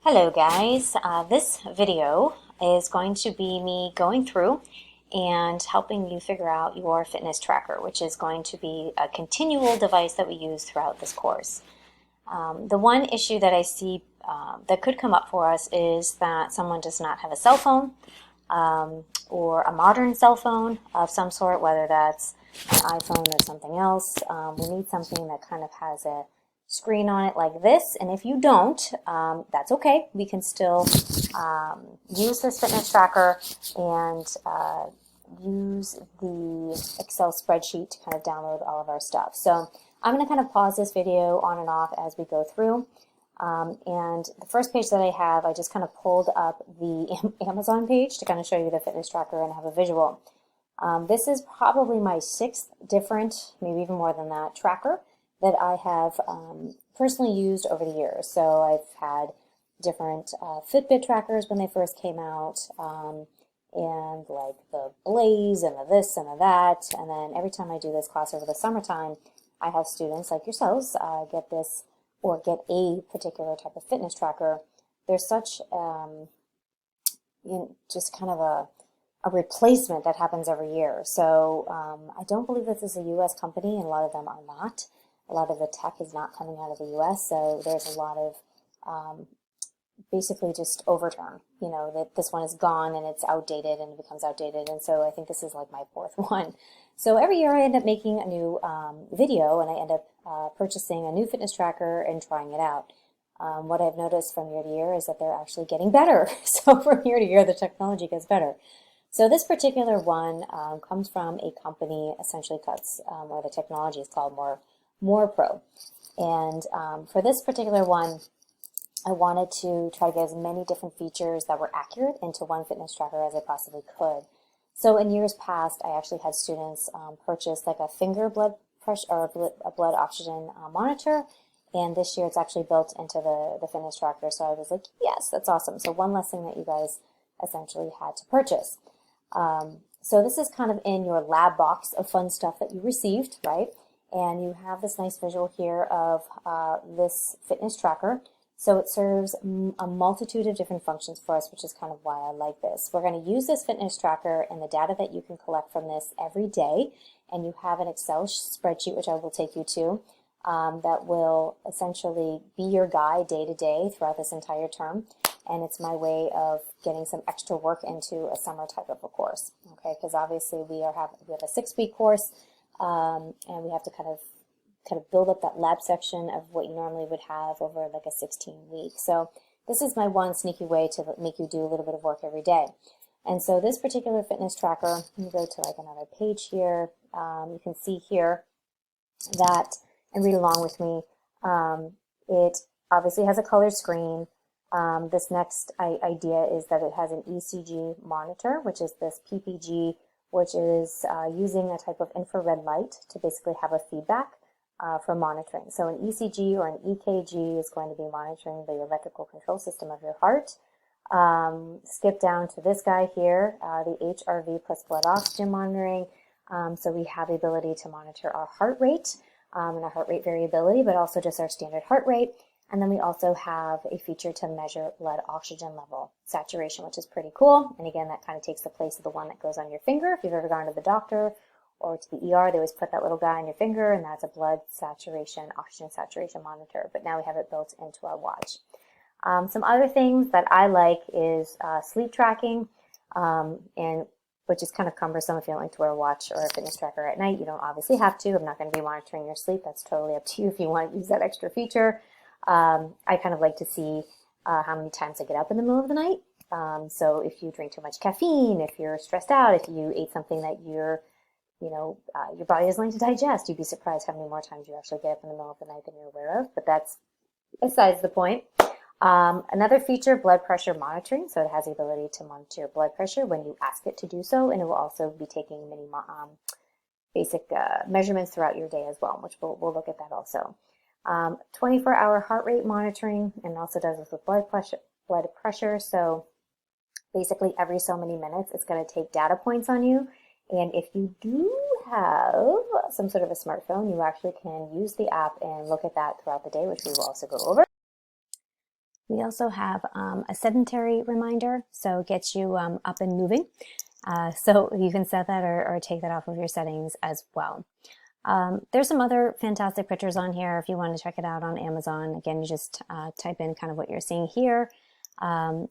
Hello guys, this video is going to be me going through and helping you figure out your fitness tracker, which is going to be a continual device that we use throughout this course. The one issue that I see that could come up for us is that someone does not have a cell phone or a modern cell phone of some sort, whether that's an iPhone or something else. We need something that kind of has a screen on it like this, and if you don't, that's okay. We can still use this fitness tracker and use the Excel spreadsheet to kind of download all of our stuff. So I'm going to kind of pause this video on and off as we go through. And the first page that I have, I just kind of pulled up the Amazon page to kind of show you the fitness tracker and have a visual. This is probably my 6th different, maybe even more than that, tracker that I have personally used over the years. So I've had different Fitbit trackers when they first came out, and like the Blaze and the this and the that. And then every time I do this class over the summertime, I have students like yourselves get this or get a particular type of fitness tracker. There's such just kind of a replacement that happens every year. So I don't believe that this is a U.S. company, and a lot of them are not. A lot of the tech is not coming out of the U.S., so there's a lot of basically just overturn. You know, that this one is gone and it's outdated and it becomes outdated, and so I think this is like my 4th one. So every year I end up making a new video, and I end up purchasing a new fitness tracker and trying it out. What I've noticed from year to year is that they're actually getting better. So from year to year, the technology gets better. So this particular one comes from a company, essentially cuts, or the technology is called More Pro. And for this particular one, I wanted to try to get as many different features that were accurate into one fitness tracker as I possibly could. So in years past, I actually had students purchase like a finger blood pressure or a blood oxygen monitor. And this year it's actually built into the fitness tracker. So I was like, yes, that's awesome. So one less thing that you guys essentially had to purchase. So this is kind of in your lab box of fun stuff that you received, right? And you have this nice visual here of this fitness tracker. So it serves a multitude of different functions for us, which is kind of why I like this. We're going to use this fitness tracker and the data that you can collect from this every day. And you have an Excel spreadsheet, which I will take you to, that will essentially be your guide day to day throughout this entire term. And it's my way of getting some extra work into a summer type of a course, okay? Because obviously we have a 6-week course, and we have to kind of build up that lab section of what you normally would have over like a 16-week. So this is my one sneaky way to make you do a little bit of work every day. And so this particular fitness tracker, let me go to like another page here. You can see here that, and read along with me, it obviously has a color screen. This next idea is that it has an ECG monitor, which is this PPG, which is using a type of infrared light to basically have a feedback for monitoring. So an ECG or an EKG is going to be monitoring the electrical control system of your heart. Skip down to this guy here, the HRV plus blood oxygen monitoring. So we have the ability to monitor our heart rate and our heart rate variability, but also just our standard heart rate. And then we also have a feature to measure blood oxygen level saturation, which is pretty cool. And again, that kind of takes the place of the one that goes on your finger. If you've ever gone to the doctor or to the ER, they always put that little guy on your finger, and that's a blood saturation, oxygen saturation monitor. But now we have it built into our watch. Some other things that I like is sleep tracking, and which is kind of cumbersome if you don't like to wear a watch or a fitness tracker at night. You don't obviously have to. I'm not going to be monitoring your sleep. That's totally up to you if you want to use that extra feature. I kind of like to see how many times I get up in the middle of the night. So if you drink too much caffeine, if you're stressed out, if you ate something that your body is going to digest, you'd be surprised how many more times you actually get up in the middle of the night than you're aware of. But that's besides the point. Another feature, blood pressure monitoring. So it has the ability to monitor your blood pressure when you ask it to do so, and it will also be taking many basic measurements throughout your day as well, which we'll look at that also. 24-hour heart rate monitoring, and also does this with blood pressure. So basically every so many minutes, it's going to take data points on you. And if you do have some sort of a smartphone, you actually can use the app and look at that throughout the day, which we will also go over. We also have a sedentary reminder, so it gets you up and moving. So you can set that or take that off of your settings as well. There's some other fantastic pictures on here if you want to check it out on Amazon. Again, you just type in kind of what you're seeing here. The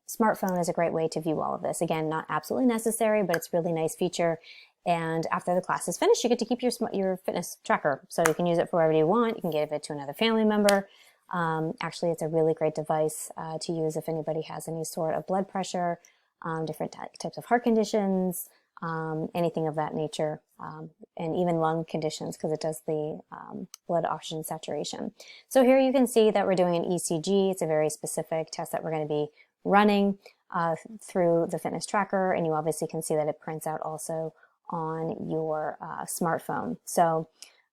smartphone is a great way to view all of this. Again, not absolutely necessary, but it's a really nice feature. And after the class is finished, you get to keep your fitness tracker. So you can use it for whatever you want. You can give it to another family member. Actually, it's a really great device to use if anybody has any sort of blood pressure, different types of heart conditions, anything of that nature, and even lung conditions, because it does the blood oxygen saturation. So here you can see that we're doing an ECG. It's a very specific test that we're going to be running through the fitness tracker, and you obviously can see that it prints out also on your smartphone. So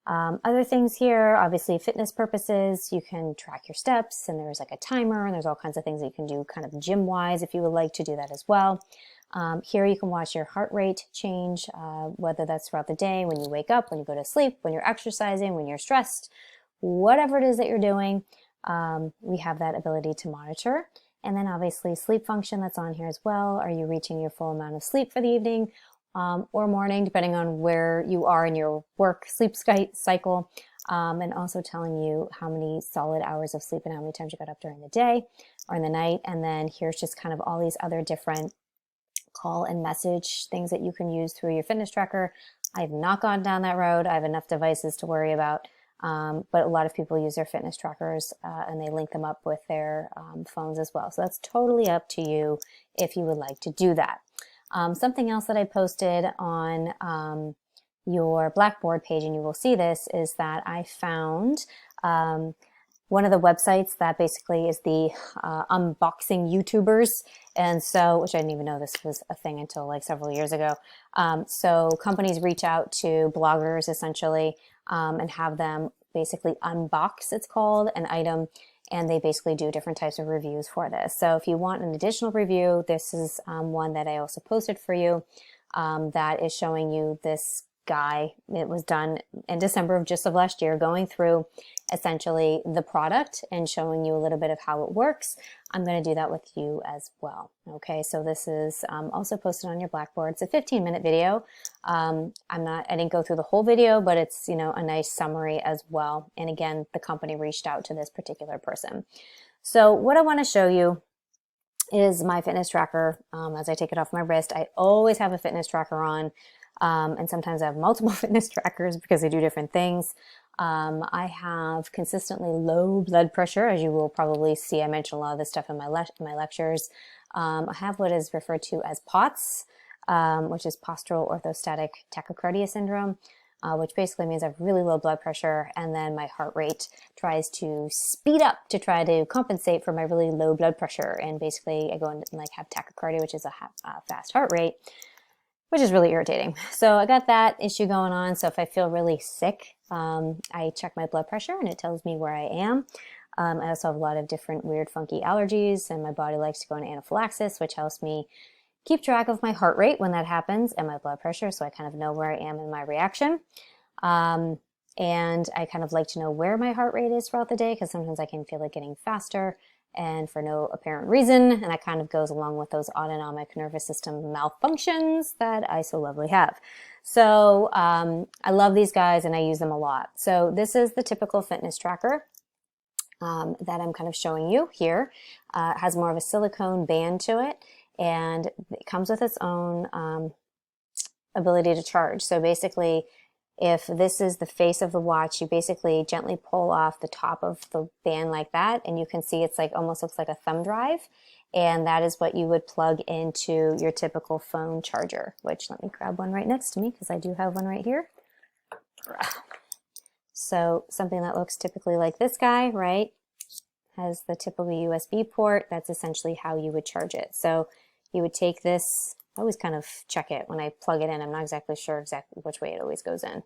other things here, obviously fitness purposes, you can track your steps, and there's like a timer, and there's all kinds of things that you can do kind of gym wise if you would like to do that as well. Here you can watch your heart rate change, whether that's throughout the day, when you wake up, when you go to sleep, when you're exercising, when you're stressed, whatever it is that you're doing, we have that ability to monitor. And then obviously sleep function that's on here as well. Are you reaching your full amount of sleep for the evening or morning, depending on where you are in your work sleep cycle, and also telling you how many solid hours of sleep and how many times you got up during the day or in the night. And then here's just kind of all these other different call and message things that you can use through your fitness tracker. I have not gone down that road. I have enough devices to worry about, but a lot of people use their fitness trackers and they link them up with their phones as well. So that's totally up to you if you would like to do that. Something else that I posted on your Blackboard page, and you will see this, is that I found one of the websites that basically is the unboxing YouTubers. And so, which I didn't even know this was a thing until like several years ago. So companies reach out to bloggers essentially and have them basically unbox, it's called, an item. And they basically do different types of reviews for this. So if you want an additional review, this is one that I also posted for you that is showing you this guy. It was done in December of last year, going through essentially the product and showing you a little bit of how it works. I'm going to do that with you as well. Okay, so this is also posted on your Blackboard. It's a 15-minute video. I didn't go through the whole video, but it's, you know, a nice summary as well. And again, the company reached out to this particular person. So what I want to show you is my fitness tracker. As I take it off my wrist, I always have a fitness tracker on. And sometimes I have multiple fitness trackers because they do different things. I have consistently low blood pressure, as you will probably see. I mentioned a lot of this stuff in my lectures. I have what is referred to as POTS, which is postural orthostatic tachycardia syndrome, which basically means I have really low blood pressure, and then my heart rate tries to speed up to try to compensate for my really low blood pressure. And basically I go and like have tachycardia, which is a fast heart rate, which is really irritating. So I got that issue going on. So if I feel really sick, I check my blood pressure and it tells me where I am. I also have a lot of different weird, funky allergies, and my body likes to go into anaphylaxis, which helps me keep track of my heart rate when that happens and my blood pressure, so I kind of know where I am in my reaction. And I kind of like to know where my heart rate is throughout the day, because sometimes I can feel it getting faster and for no apparent reason, and that kind of goes along with those autonomic nervous system malfunctions that I so lovely have. So I love these guys and I use them a lot. So this is the typical fitness tracker that I'm kind of showing you here. It has more of a silicone band to it, and it comes with its own ability to charge. So basically, if this is the face of the watch, you basically gently pull off the top of the band like that, and you can see it's like almost looks like a thumb drive, and that is what you would plug into your typical phone charger, which let me grab one right next to me because I do have one right here. So something that looks typically like this guy, right, has the typical USB port. That's essentially how you would charge it. So you would take this, I always kind of check it when I plug it in. I'm not exactly sure which way it always goes in.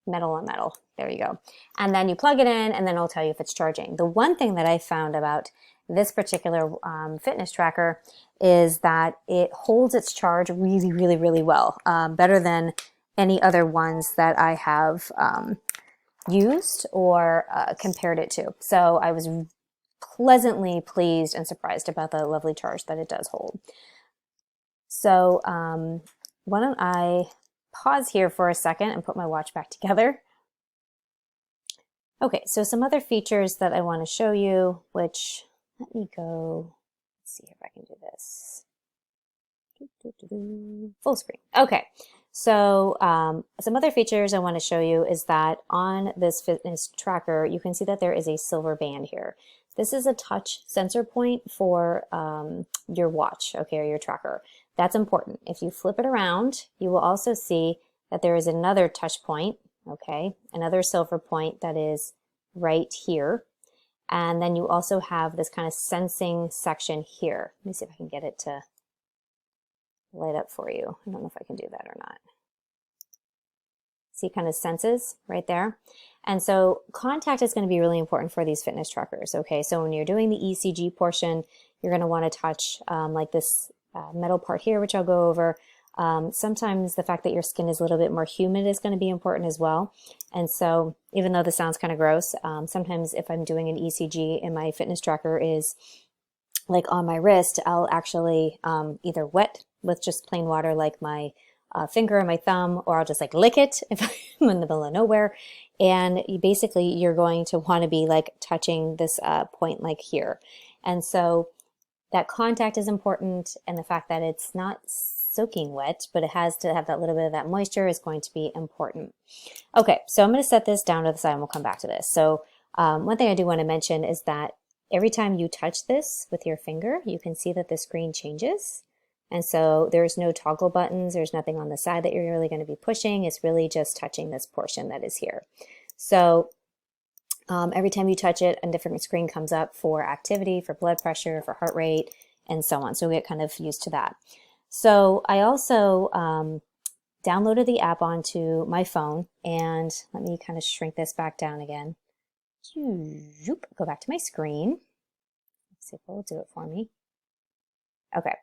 Metal on metal. There you go. And then you plug it in, and then it'll tell you if it's charging. The one thing that I found about this particular fitness tracker is that it holds its charge really, really, really well. Better than any other ones that I have used or compared it to. So I was pleasantly pleased and surprised about the lovely charge that it does hold. So why don't I pause here for a second and put my watch back together. Okay, so some other features that I want to show you, which, let me go, let's see if I can do this. Full screen. Okay, so some other features I want to show you is that on this fitness tracker, you can see that there is a silver band here. This is a touch sensor point for your watch, okay, or your tracker. That's important. If you flip it around, you will also see that there is another touch point, okay, another silver point that is right here. And then you also have this kind of sensing section here. Let me see if I can get it to light up for you. I don't know if I can do that or not. See, kind of senses right there. And so contact is going to be really important for these fitness trackers. Okay, so when you're doing the ECG portion, you're going to want to touch like this metal part here, which I'll go over. Sometimes the fact that your skin is a little bit more humid is going to be important as well. And so even though this sounds kind of gross, sometimes if I'm doing an ECG and my fitness tracker is like on my wrist, I'll actually either wet with just plain water like my finger or my thumb, or I'll just like lick it if I'm in the middle of nowhere. And you're going to want to be like touching this point like here. And so that contact is important, and the fact that it's not soaking wet, but it has to have that little bit of that moisture is going to be important. Okay, so I'm going to set this down to the side and we'll come back to this. So one thing I do want to mention is that every time you touch this with your finger, you can see that the screen changes. And so there's no toggle buttons. There's nothing on the side that you're really going to be pushing. It's really just touching this portion that is here. So every time you touch it, a different screen comes up for activity, for blood pressure, for heart rate, and so on. So we get kind of used to that. So I also downloaded the app onto my phone, and let me kind of shrink this back down again. Go back to my screen. Let's see if it will do it for me. Okay.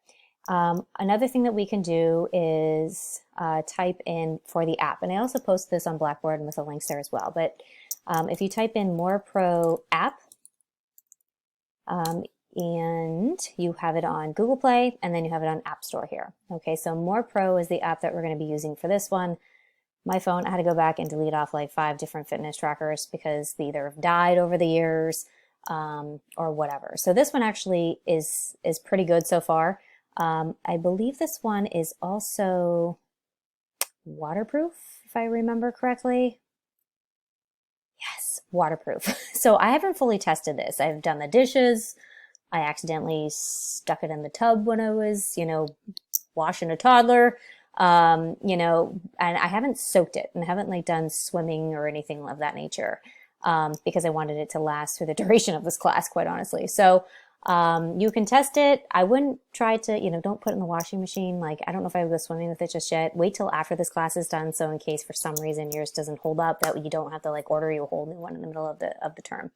Another thing that we can do is type in for the app, and I also post this on Blackboard and with the links there as well. But if you type in More Pro app, and you have it on Google Play, and then you have it on App Store here. Okay, so More Pro is the app that we're going to be using for this one. My phone, I had to go back and delete off like 5 different fitness trackers because they either have died over the years or whatever. So this one actually is pretty good so far. I believe this one is also waterproof, if I remember correctly. Yes, waterproof. So I haven't fully tested this. I've done the dishes. I accidentally stuck it in the tub when I was, washing a toddler, and I haven't soaked it and haven't like done swimming or anything of that nature, because I wanted it to last through the duration of this class, quite honestly. So you can test it. I wouldn't try to, don't put it in the washing machine. Like, I don't know if I would go swimming with it just yet. Wait till after this class is done. So in case for some reason yours doesn't hold up, that you don't have to like order you a whole new one in the middle of the term.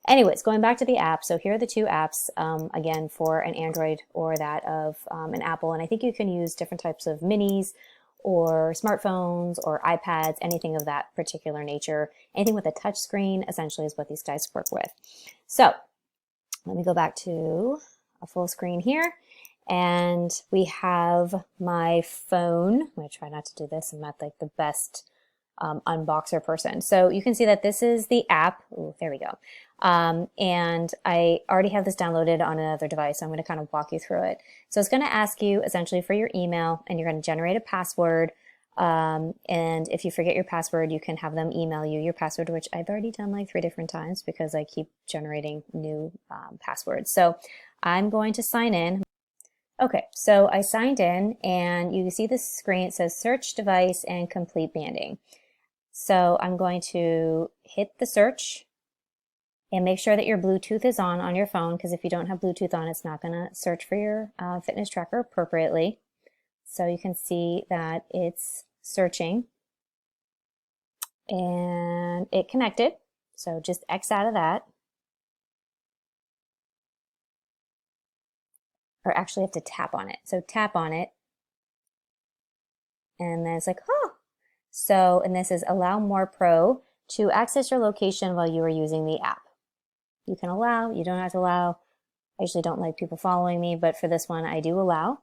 Anyways, going back to the app. So here are the 2 apps, again, for an Android or that of an Apple. And I think you can use different types of minis or smartphones or iPads, anything of that particular nature. Anything with a touch screen essentially is what these guys work with. So let me go back to a full screen here. And we have my phone. I'm going to try not to do this. I'm not like the best unboxer person. So you can see that this is the app. Ooh, there we go. And I already have this downloaded on another device. So I'm going to kind of walk you through it. So it's going to ask you essentially for your email, and you're going to generate a password. And if you forget your password, you can have them email you your password, which I've already done like 3 different times because I keep generating new passwords. So I'm going to sign in. Okay, so I signed in, and you see this screen. It says search device and complete banding. So I'm going to hit the search and make sure that your Bluetooth is on your phone, because if you don't have Bluetooth on, it's not going to search for your fitness tracker appropriately. So you can see that it's searching and it connected. So just X out of that. Or actually have to tap on it. So tap on it. And then it's like, oh. So, and this is allow More Pro to access your location while you are using the app. You can allow, you don't have to allow. I usually don't like people following me, but for this one I do allow.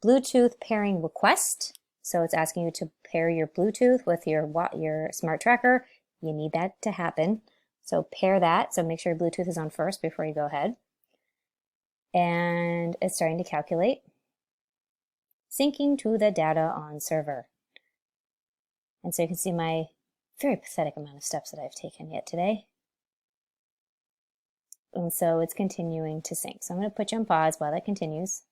Bluetooth pairing request. So it's asking you to pair your Bluetooth with your smart tracker. You need that to happen. So pair that. So make sure your Bluetooth is on first before you go ahead. And it's starting to calculate. Syncing to the data on server. And so you can see my very pathetic amount of steps that I've taken yet today. And so it's continuing to sync. So I'm going to put you on pause while that continues.